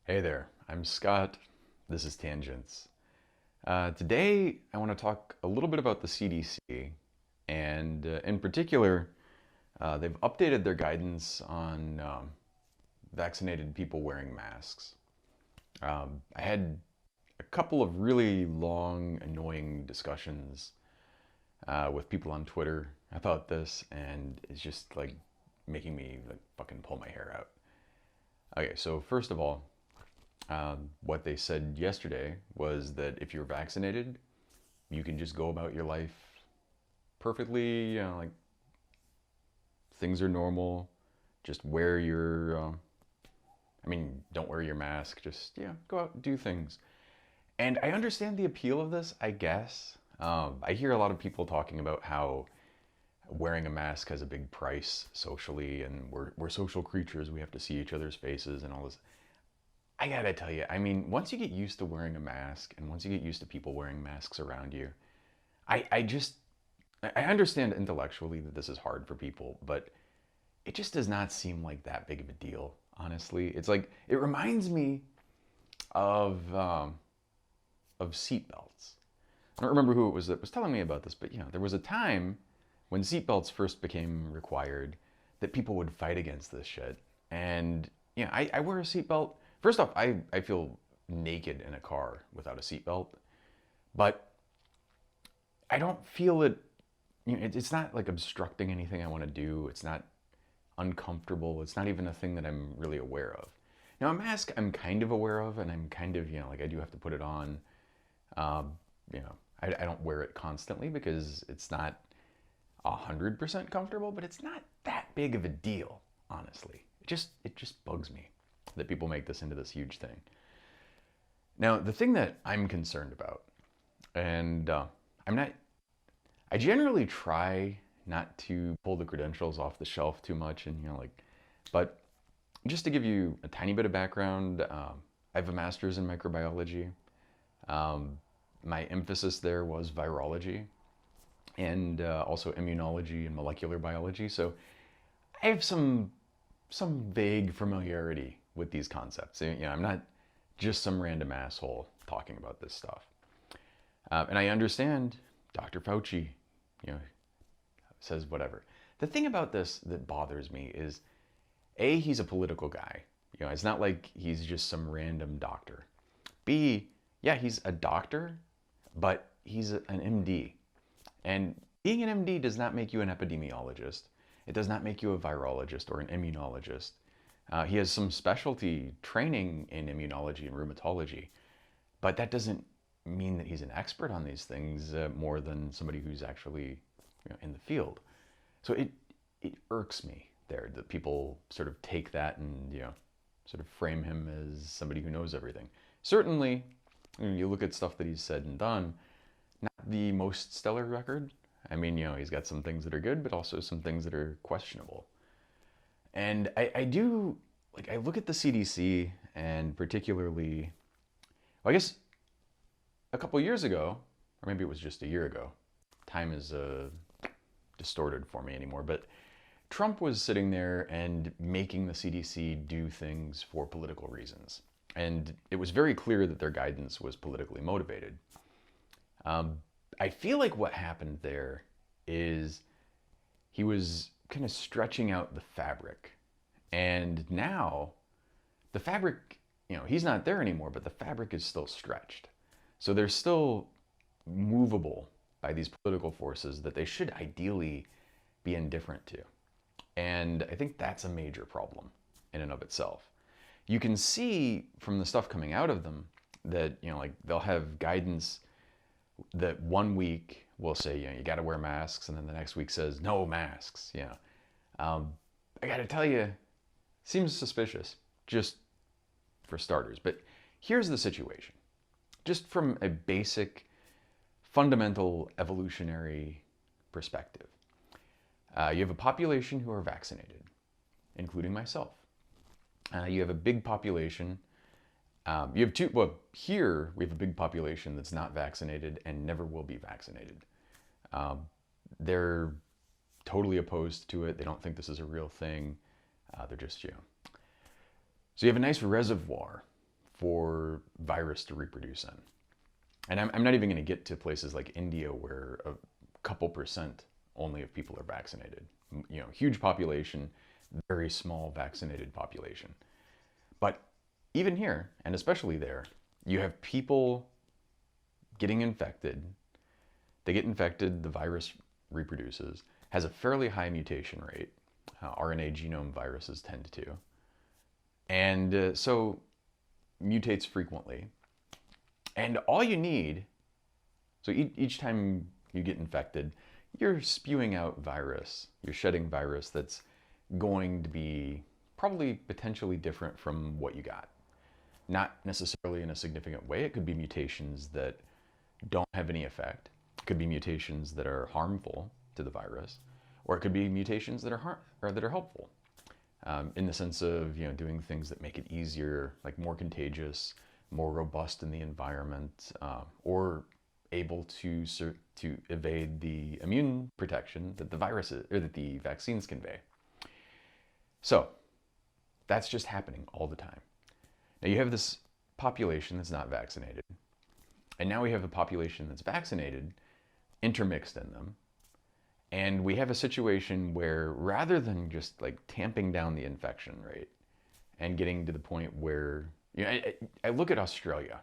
Hey there, I'm Scott. This is Tangents. Today, I want to talk a little bit about the CDC, and in particular, they've updated their guidance on vaccinated people wearing masks. I had a couple of really long, annoying discussions with people on Twitter about this, and it's just like making me like fucking pull my hair out. Okay, so first of all, what they said yesterday was that if you're vaccinated, you can just go about your life perfectly, like things are normal. Just wear your, don't wear your mask. Just, go out and do things. And I understand the appeal of this, I guess. I hear a lot of people talking about how wearing a mask has a big price socially, and we're social creatures. We have to see each other's faces and all this. I gotta tell you, once you get used to wearing a mask and once you get used to people wearing masks around you, I just, I understand intellectually that this is hard for people, but it just does not seem like that big of a deal, honestly. It's like, it reminds me of seatbelts. I don't remember who it was that was telling me about this, but there was a time when seatbelts first became required that people would fight against this shit. And I wear a seatbelt. First off, I feel naked in a car without a seatbelt, but I don't feel it. It's not like obstructing anything I want to do. It's not uncomfortable. It's not even a thing that I'm really aware of. Now, a mask I'm kind of aware of, and I'm kind of, like I do have to put it on. Um, I don't wear it constantly because it's not 100% comfortable, but it's not that big of a deal, honestly. It just bugs me that people make this into this huge thing. Now, the thing that I'm concerned about, and I'm not, I generally try not to pull the credentials off the shelf too much, and but just to give you a tiny bit of background, I have a master's in microbiology. Um, my emphasis there was virology and also immunology and molecular biology. So I have some vague familiarity with these concepts. I'm not just some random asshole talking about this stuff. And I understand Dr. Fauci, you know, says whatever. The thing about this that bothers me is, A, he's a political guy. It's not like he's just some random doctor. B, yeah, he's a doctor, but he's an MD. And being an MD does not make you an epidemiologist. It does not make you a virologist or an immunologist. He has some specialty training in immunology and rheumatology, but that doesn't mean that he's an expert on these things more than somebody who's actually in the field. So it irks me there that people sort of take that and sort of frame him as somebody who knows everything. Certainly, you look at stuff that he's said and done, not the most stellar record. He's got some things that are good, but also some things that are questionable. And I do, like, I look at the CDC, and particularly, well, I guess a couple years ago, or maybe it was just a year ago, time is distorted for me anymore, but Trump was sitting there and making the CDC do things for political reasons. And it was very clear that their guidance was politically motivated. I feel like what happened there is he was kind of stretching out the fabric. And now the fabric, he's not there anymore, but the fabric is still stretched. So they're still movable by these political forces that they should ideally be indifferent to. And I think that's a major problem in and of itself. You can see from the stuff coming out of them that, like they'll have guidance that one week will say, you got to wear masks, and then the next week says no masks. I got to tell you, seems suspicious, just for starters. But here's the situation, just from a basic, fundamental evolutionary perspective. You have a population who are vaccinated, including myself. You have a big population. You have two, well, here we have a big population that's not vaccinated and never will be vaccinated. They're totally opposed to it. They don't think this is a real thing. They're just, So you have a nice reservoir for virus to reproduce in. And I'm not even going to get to places like India where a couple percent only of people are vaccinated. You know, huge population, very small vaccinated population. But even here, and especially there, you have people getting infected. They get infected, the virus reproduces, has a fairly high mutation rate. RNA genome viruses tend to. And so mutates frequently. And all you need, so each time you get infected, you're spewing out virus, you're shedding virus that's going to be probably potentially different from what you got. Not necessarily in a significant way. It could be mutations that don't have any effect. It could be mutations that are harmful to the virus, or it could be mutations that are helpful, in the sense of, you know, doing things that make it easier, like more contagious, more robust in the environment, or able to evade the immune protection that the viruses or that the vaccines convey. So that's just happening all the time. Now you have this population that's not vaccinated, and now we have a population that's vaccinated intermixed in them. And we have a situation where rather than just like tamping down the infection rate and getting to the point where, you know, I look at Australia.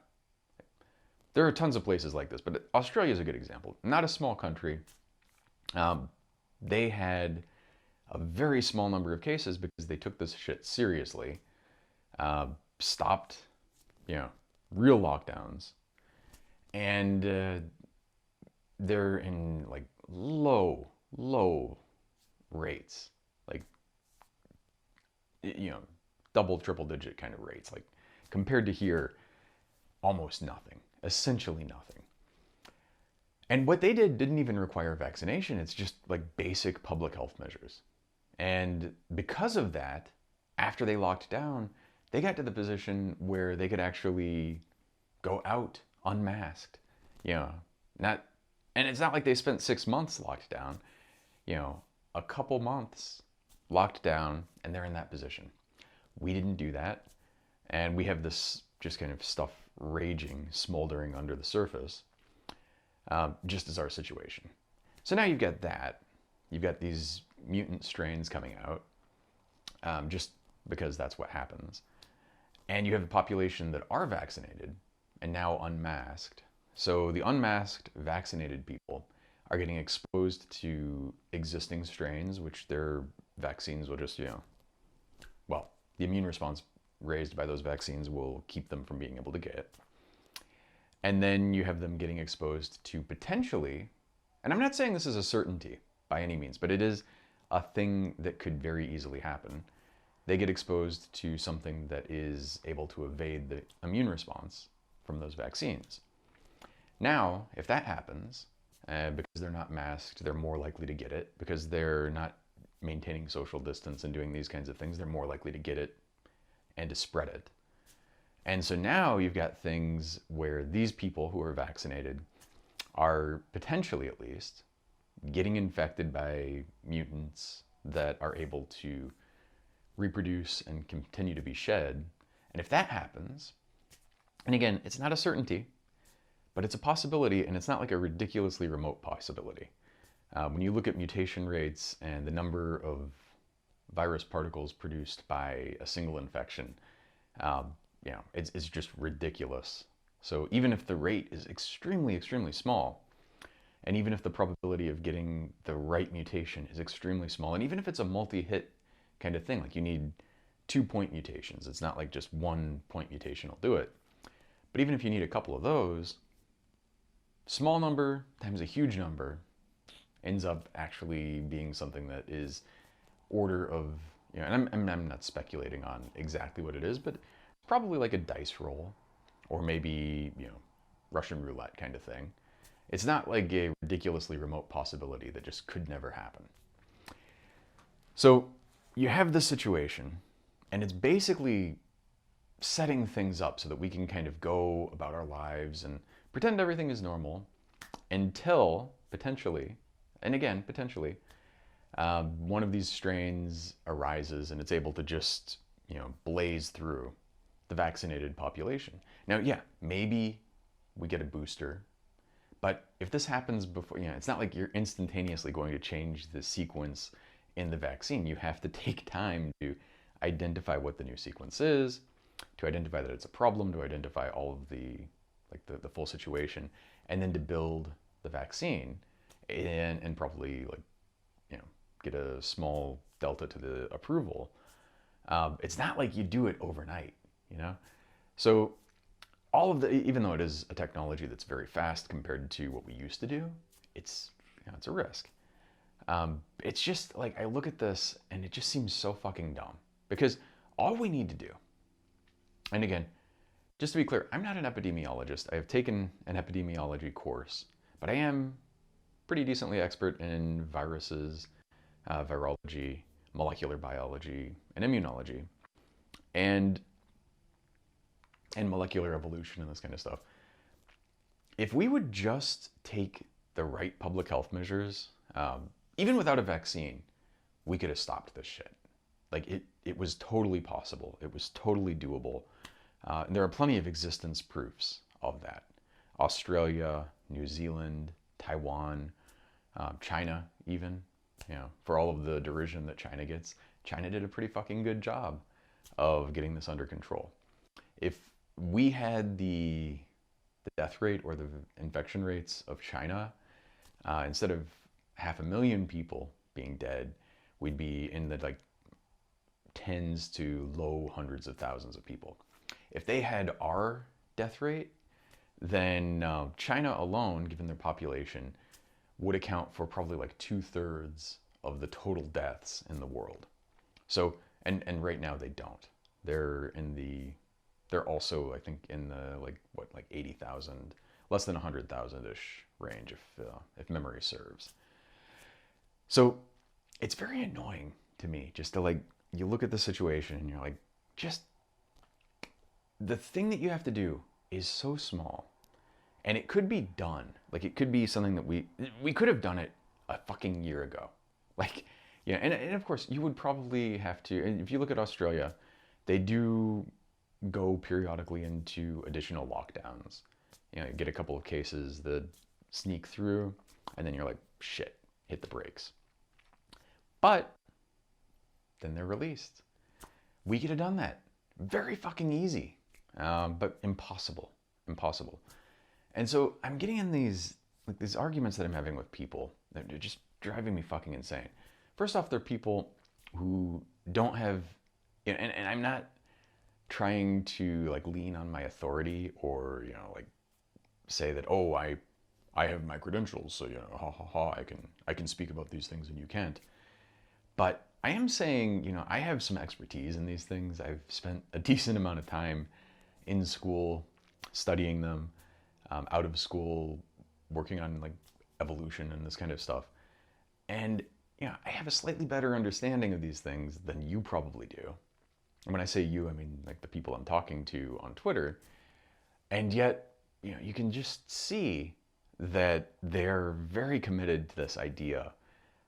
There are tons of places like this, but Australia is a good example. Not a small country. They had a very small number of cases because they took this shit seriously. Stopped, you know, real lockdowns. And they're in like low rates, like, you know, double, triple digit kind of rates. Like compared to here, almost nothing, essentially nothing. And what they didn't even require vaccination. It's just like basic public health measures. And because of that, after they locked down, they got to the position where they could actually go out unmasked, you know, and it's not like they spent 6 months locked down, you know, a couple months locked down, and they're in that position. We didn't do that, and we have this just kind of stuff raging, smoldering under the surface, just as our situation. So now you've got that. You've got these mutant strains coming out, just because that's what happens. And you have a population that are vaccinated and now unmasked. So the unmasked vaccinated people are getting exposed to existing strains, which their vaccines will just, you know, well, the immune response raised by those vaccines will keep them from being able to get it. And then you have them getting exposed to potentially, and I'm not saying this is a certainty by any means, but it is a thing that could very easily happen. They get exposed to something that is able to evade the immune response from those vaccines. Now, if that happens, because they're not masked, they're more likely to get it. Because they're not maintaining social distance and doing these kinds of things, they're more likely to get it and to spread it. And so now you've got things where these people who are vaccinated are potentially, at least, getting infected by mutants that are able to reproduce and continue to be shed. And if that happens, and again, it's not a certainty, but it's a possibility, and it's not like a ridiculously remote possibility. When you look at mutation rates and the number of virus particles produced by a single infection, you know, it's just ridiculous. So even if the rate is extremely, extremely small, and even if the probability of getting the right mutation is extremely small, and even if it's a multi-hit kind of thing, like you need 2-point mutations, it's not like just 1-point mutation will do it. But even if you need a couple of those, small number times a huge number ends up actually being something that is order of, you know, and I'm not speculating on exactly what it is, but probably like a dice roll, or maybe, you know, Russian roulette kind of thing. It's not like a ridiculously remote possibility that just could never happen. So you have this situation, and it's basically setting things up so that we can kind of go about our lives and pretend everything is normal until potentially, and again, potentially, one of these strains arises and it's able to just, you know, blaze through the vaccinated population. Now, yeah, maybe we get a booster, but if this happens before, it's not like you're instantaneously going to change the sequence in the vaccine. You have to take time to identify what the new sequence is, to identify that it's a problem, to identify all of the full situation, and then to build the vaccine and probably get a small delta to the approval. It's not like you do it overnight. So all of even though it is a technology that's very fast compared to what we used to do, it's it's a risk. It's just like I look at this and it just seems so fucking dumb because all we need to do, and again, just to be clear, I'm not an epidemiologist. I have taken an epidemiology course, but I am pretty decently expert in viruses, virology, molecular biology, and immunology, and molecular evolution and this kind of stuff. If we would just take the right public health measures, even without a vaccine, we could have stopped this shit. Like it was totally possible. It was totally doable. And there are plenty of existence proofs of that. Australia, New Zealand, Taiwan, China even, for all of the derision that China gets, China did a pretty fucking good job of getting this under control. If we had the death rate or the infection rates of China, instead of 500,000 people being dead, we'd be in the tens to low hundreds of thousands of people. If they had our death rate, then China alone, given their population, would account for probably 2/3 of the total deaths in the world. So, and right now they don't. They're also, I think, in the 80,000, less than 100,000-ish range if memory serves. So it's very annoying to me just to you look at the situation and you're like, just the thing that you have to do is so small, and it could be done. It could be something that we could have done it a fucking year ago. And of course you would probably have to. And if you look at Australia, they do go periodically into additional lockdowns. You get a couple of cases that sneak through, and then you're like, shit, hit the brakes. But then they're released. We could have done that. Very fucking easy, but impossible. And so I'm getting in these arguments that I'm having with people that are just driving me fucking insane. First off, they're people who don't have, and I'm not trying to lean on my authority or say that, oh, I have my credentials, so I can speak about these things and you can't. But I am saying, I have some expertise in these things. I've spent a decent amount of time in school studying them, out of school working on evolution and this kind of stuff. And I have a slightly better understanding of these things than you probably do. And when I say you, I mean the people I'm talking to on Twitter. And yet, you can just see that they're very committed to this idea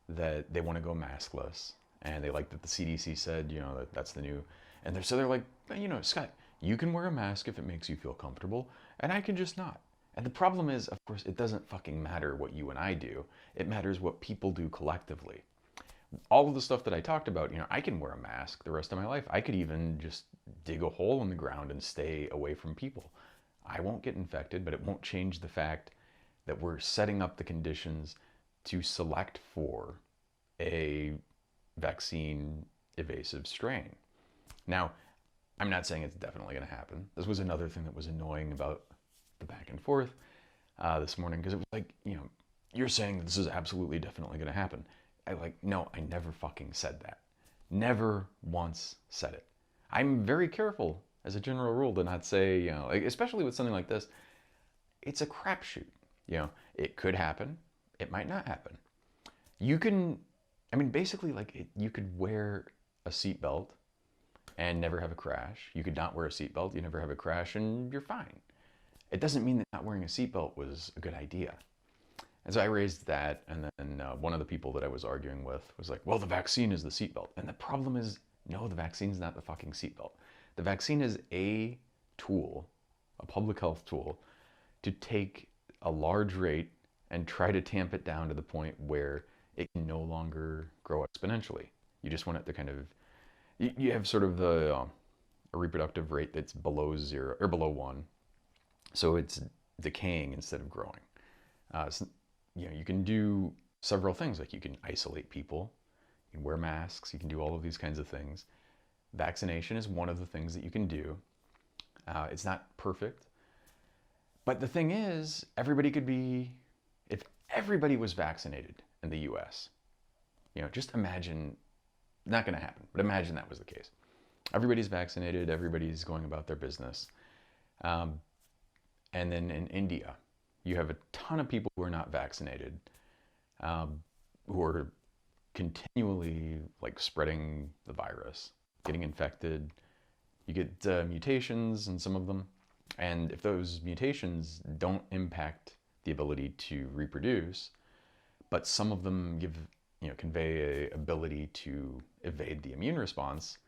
that they want to go maskless, and they like that the CDC said, that's the new, and they're like, Scott, you can wear a mask if it makes you feel comfortable, and I can just not. And the problem is, of course, it doesn't fucking matter what you and I do. It matters what people do collectively. All of the stuff that I talked about, I can wear a mask the rest of my life. I could even just dig a hole in the ground and stay away from people. I won't get infected, but it won't change the fact that we're setting up the conditions to select for a vaccine evasive strain. Now, I'm not saying it's definitely going to happen. This was another thing that was annoying about the back and forth this morning, because it was you're saying this is absolutely definitely going to happen. No, I never fucking said that. Never once said it. I'm very careful as a general rule to not say, especially with something like this, it's a crapshoot. It could happen. It might not happen. You can, basically, you could wear a seatbelt and never have a crash. You could not wear a seatbelt, you never have a crash, and you're fine. It doesn't mean that not wearing a seatbelt was a good idea. And so I raised that, and then one of the people that I was arguing with was like, well, the vaccine is the seatbelt. And the problem is, no, the vaccine's not the fucking seatbelt. The vaccine is a tool, a public health tool, to take a large rate and try to tamp it down to the point where it can no longer grow exponentially. You just want it to kind of, you have sort of a reproductive rate that's below 0 or below 1. So it's decaying instead of growing. So, you can do several things, like you can isolate people, you can wear masks, you can do all of these kinds of things. Vaccination is one of the things that you can do. It's not perfect, but the thing is, everybody could be, if everybody was vaccinated in the US, just imagine, not going to happen, but imagine that was the case. Everybody's vaccinated, everybody's going about their business. And then in India, you have a ton of people who are not vaccinated, who are continually like spreading the virus, getting infected. You get mutations in some of them. And if those mutations don't impact the ability to reproduce, but some of them convey a ability to evade the immune response,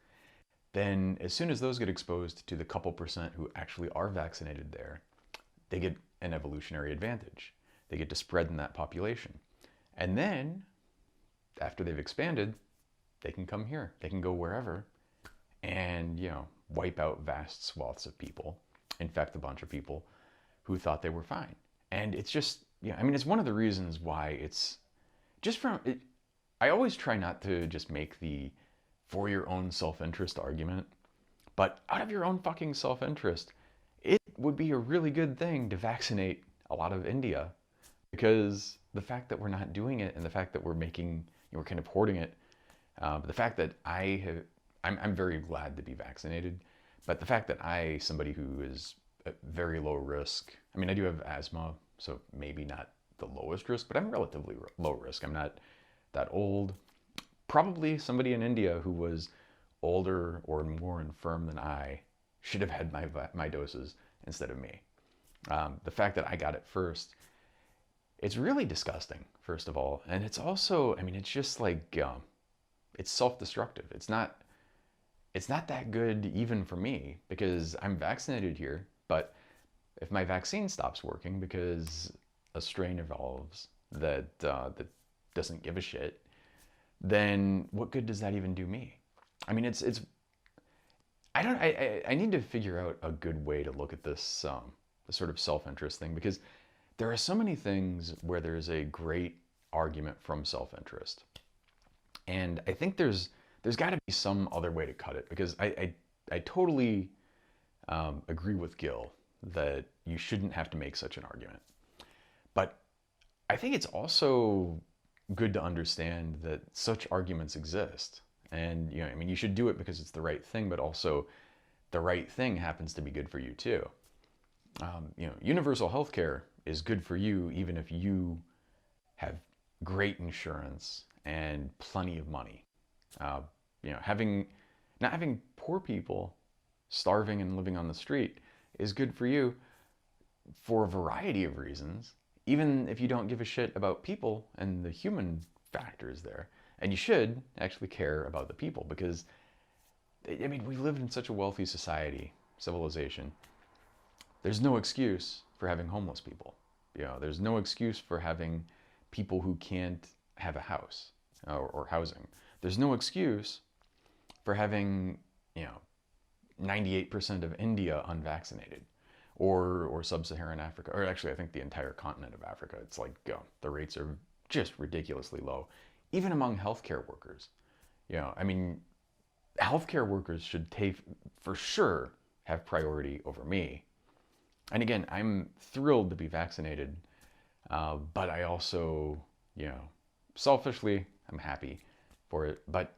then as soon as those get exposed to the couple percent who actually are vaccinated there, they get an evolutionary advantage. They get to spread in that population. And then, after they've expanded, they can come here. They can go wherever and, wipe out vast swaths of people, infect a bunch of people who thought they were fine. And it's just, it's one of the reasons why it's just I always try not to just make the for your own self-interest argument, but out of your own fucking self-interest, it would be a really good thing to vaccinate a lot of India, because the fact that we're not doing it and the fact that we're kind of hoarding it, the fact that I'm very glad to be vaccinated, but the fact that somebody who is at very low risk, I do have asthma, so maybe not the lowest risk, but I'm relatively low risk. I'm not that old. Probably somebody in India who was older or more infirm than I should have had my doses instead of me. The fact that I got it first, it's really disgusting, first of all. And it's also, it's just like, it's self-destructive. It's not that good even for me, because I'm vaccinated here, but if my vaccine stops working because a strain evolves that doesn't give a shit, then what good does that even do me? I need to figure out a good way to look at this sort of self-interest thing, because there are so many things where there's a great argument from self-interest. And I think there's got to be some other way to cut it, because I totally agree with Gil that you shouldn't have to make such an argument. But I think it's also good to understand that such arguments exist. And, you should do it because it's the right thing, but also the right thing happens to be good for you too. Universal healthcare is good for you even if you have great insurance and plenty of money. Not having poor people starving and living on the street is good for you for a variety of reasons, even if you don't give a shit about people and the human factors there. And you should actually care about the people, because we live in such a wealthy society, civilization. There's no excuse for having homeless people. There's no excuse for having people who can't have a house or housing. There's no excuse for having, 98% of India unvaccinated, or sub-Saharan Africa, or actually I think the entire continent of Africa. It's like the rates are just ridiculously low, even among healthcare workers. Healthcare workers should for sure have priority over me. And again, I'm thrilled to be vaccinated, but I also, selfishly, I'm happy for it. But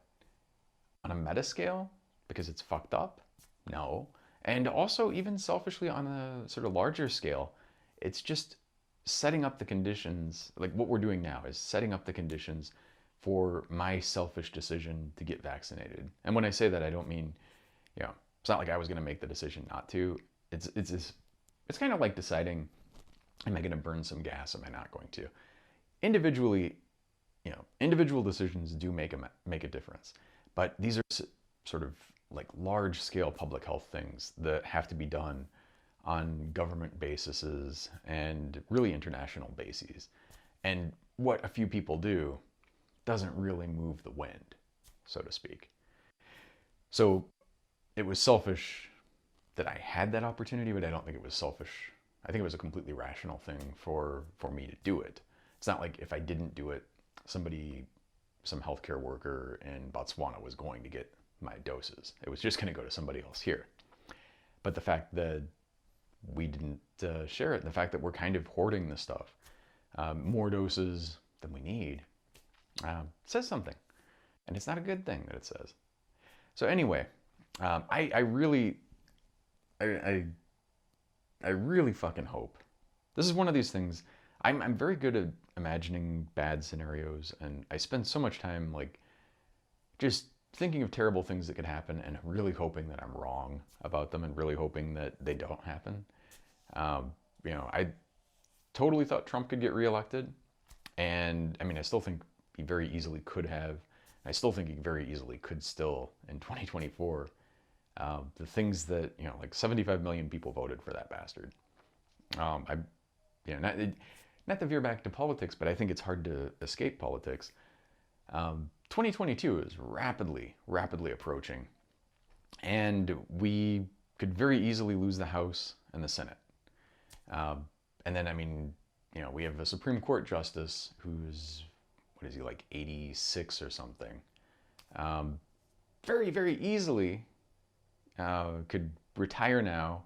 on a meta scale, because it's fucked up, no. And also, even selfishly on a sort of larger scale, it's just setting up the conditions, like what we're doing now is setting up the conditions for my selfish decision to get vaccinated. And when I say that, I don't mean, it's not like I was going to make the decision not to. It's kind of like deciding, am I going to burn some gas? Am I not going to? Individually, individual decisions do make a difference. But these are sort of like large scale public health things that have to be done on government bases and really international bases. And what a few people do doesn't really move the wind, so to speak. So it was selfish that I had that opportunity, but I don't think it was selfish. I think it was a completely rational thing for me to do it. It's not like if I didn't do it, some healthcare worker in Botswana was going to get my doses. It was just going to go to somebody else here. But the fact that we didn't share it, the fact that we're kind of hoarding this stuff, more doses than we need, says something. And it's not a good thing that it says. So anyway, I really fucking hope. This is one of these things. I'm very good at imagining bad scenarios, and I spend so much time like just thinking of terrible things that could happen and really hoping that I'm wrong about them and really hoping that they don't happen. I totally thought Trump could get reelected, and I mean, I still think he very easily could have. I still think he very easily could still in 2024. The things that, like 75 million people voted for that bastard. Not to veer back to politics, but I think it's hard to escape politics. 2022 is rapidly approaching, and we could very easily lose the House and the Senate. And then, I mean, we have a Supreme Court justice who's, what is he, like 86 or something? Very easily could retire now.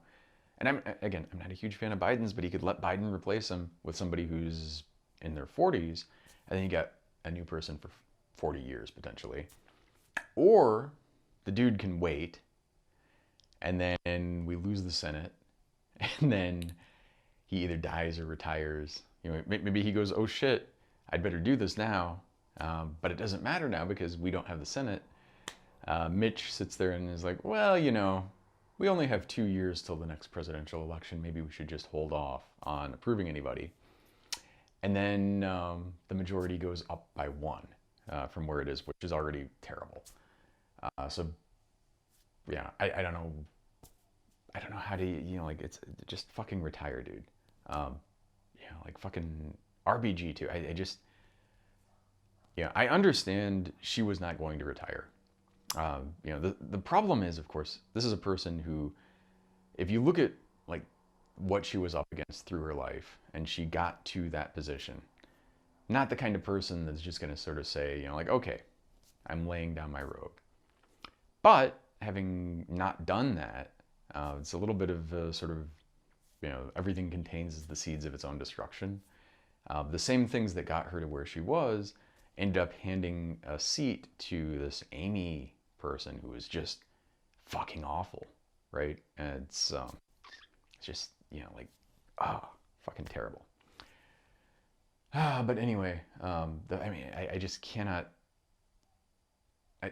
And I'm not a huge fan of Biden's, but he could let Biden replace him with somebody who's in their 40s, and then you got a new person for 40 years potentially. Or the dude can wait, and then we lose the Senate, and then he either dies or retires. Maybe he goes, oh shit, I'd better do this now, but it doesn't matter now because we don't have the Senate. Mitch sits there and is like, well, we only have 2 years till the next presidential election. Maybe we should just hold off on approving anybody. And then the majority goes up by 1 from where it is, which is already terrible. So, yeah, I don't know. I don't know how to, it's just fucking retire, dude. Like fucking RBG too. I understand she was not going to retire. The problem is, of course, this is a person who, if you look at like what she was up against through her life and she got to that position, not the kind of person that's just going to sort of say, okay, I'm laying down my robe. But having not done that, it's a little bit of a sort of, everything contains the seeds of its own destruction. The same things that got her to where she was ended up handing a seat to this Amy person who was just fucking awful, right? And it's just, fucking terrible. But anyway, I just cannot. I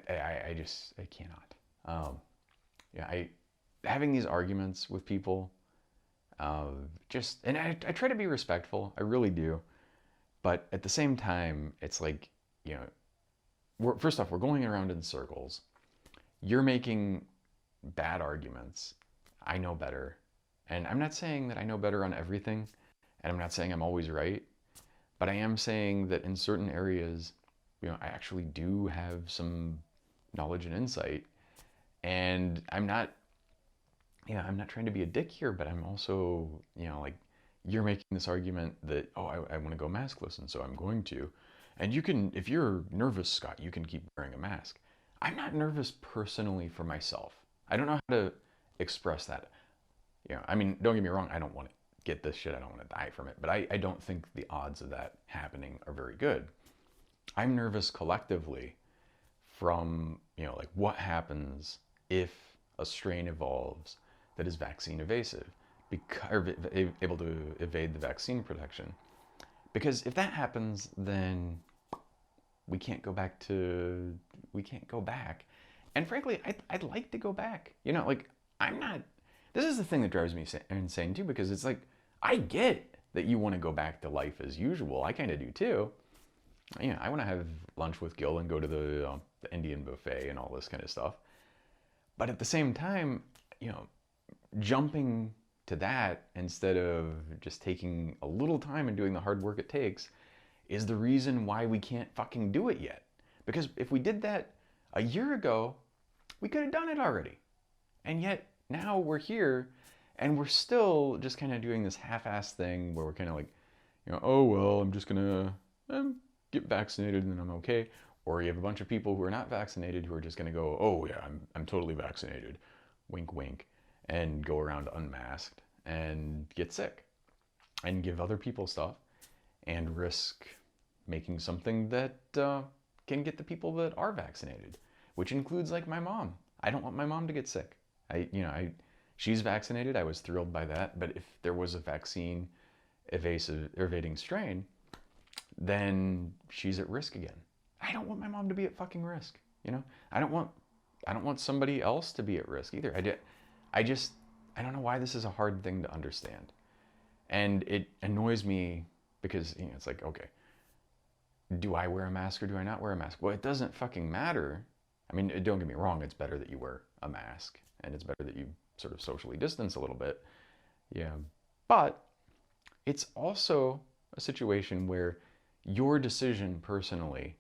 cannot. Having these arguments with people, and I try to be respectful. I really do, but at the same time, it's like, first off, we're going around in circles. You're making bad arguments. I know better, and I'm not saying that I know better on everything, and I'm not saying I'm always right, but I am saying that in certain areas, I actually do have some knowledge and insight, and I'm not trying to be a dick here, but I'm also, you're making this argument that, oh, I want to go maskless, and so I'm going to. And you can, if you're nervous, Scott, you can keep wearing a mask. I'm not nervous personally for myself. I don't know how to express that. Don't get me wrong, I don't want to get this shit, I don't want to die from it, but I don't think the odds of that happening are very good. I'm nervous collectively from, what happens if a strain evolves that is vaccine evasive, able to evade the vaccine protection. Because if that happens, then we can't go back. And frankly, I'd like to go back. This is the thing that drives me insane too, because it's like, I get that you want to go back to life as usual. I kind of do too. I want to have lunch with Gil and go to the Indian buffet and all this kind of stuff. But at the same time, you know, jumping to that instead of just taking a little time and doing the hard work it takes is the reason why we can't fucking do it yet. Because if we did that a year ago, we could have done it already. And yet now we're here and we're still just kind of doing this half-assed thing where we're kind of like, you know, oh, well, I'm just going to get vaccinated and then I'm okay. Or you have a bunch of people who are not vaccinated who are just going to go, oh, yeah, I'm totally vaccinated. Wink, wink. And go around unmasked and get sick and give other people stuff and risk making something that can get the people that are vaccinated, which includes like my mom. I don't want my mom to get sick. She's vaccinated. I was thrilled by that. But if there was a vaccine evading strain, then she's at risk again. I don't want my mom to be at fucking risk. You know, I don't want somebody else to be at risk either. I don't know why this is a hard thing to understand, and it annoys me because it's like, okay, do I wear a mask or do I not wear a mask? Well, it doesn't fucking matter. I mean, don't get me wrong. It's better that you wear a mask, and it's better that you sort of socially distance a little bit. Yeah, but it's also a situation where your decision personally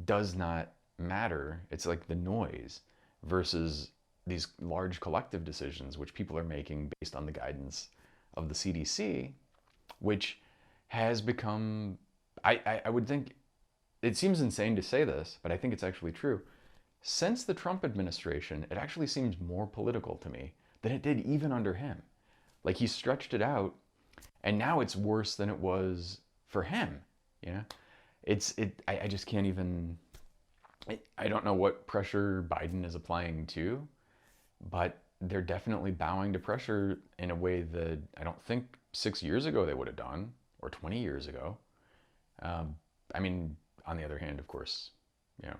does not matter. It's like the noise versus these large collective decisions which people are making based on the guidance of the CDC, which has become, I would think, it seems insane to say this, but I think it's actually true. Since the Trump administration, it actually seems more political to me than it did even under him. Like he stretched it out, and now it's worse than it was for him. You know, I just can't even. I don't know what pressure Biden is applying to, but they're definitely bowing to pressure in a way that I don't think 6 years ago they would have done, or 20 years ago. I mean, on the other hand, of course, you know,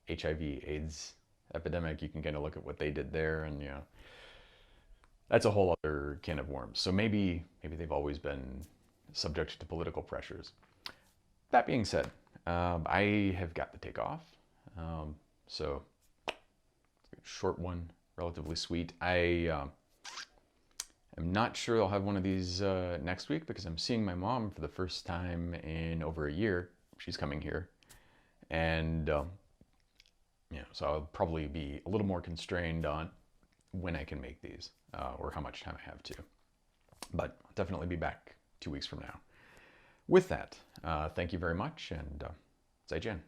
HIV/AIDS epidemic, you can kind of look at what they did there, and that's a whole other can of worms. So maybe they've always been subject to political pressures. That being said, I have got to take off. So short one, relatively sweet. I am not sure I'll have one of these next week because I'm seeing my mom for the first time in over a year. She's coming here, and so I'll probably be a little more constrained on when I can make these or how much time I have to. But I'll definitely be back 2 weeks from now. With that, thank you very much, and 再见.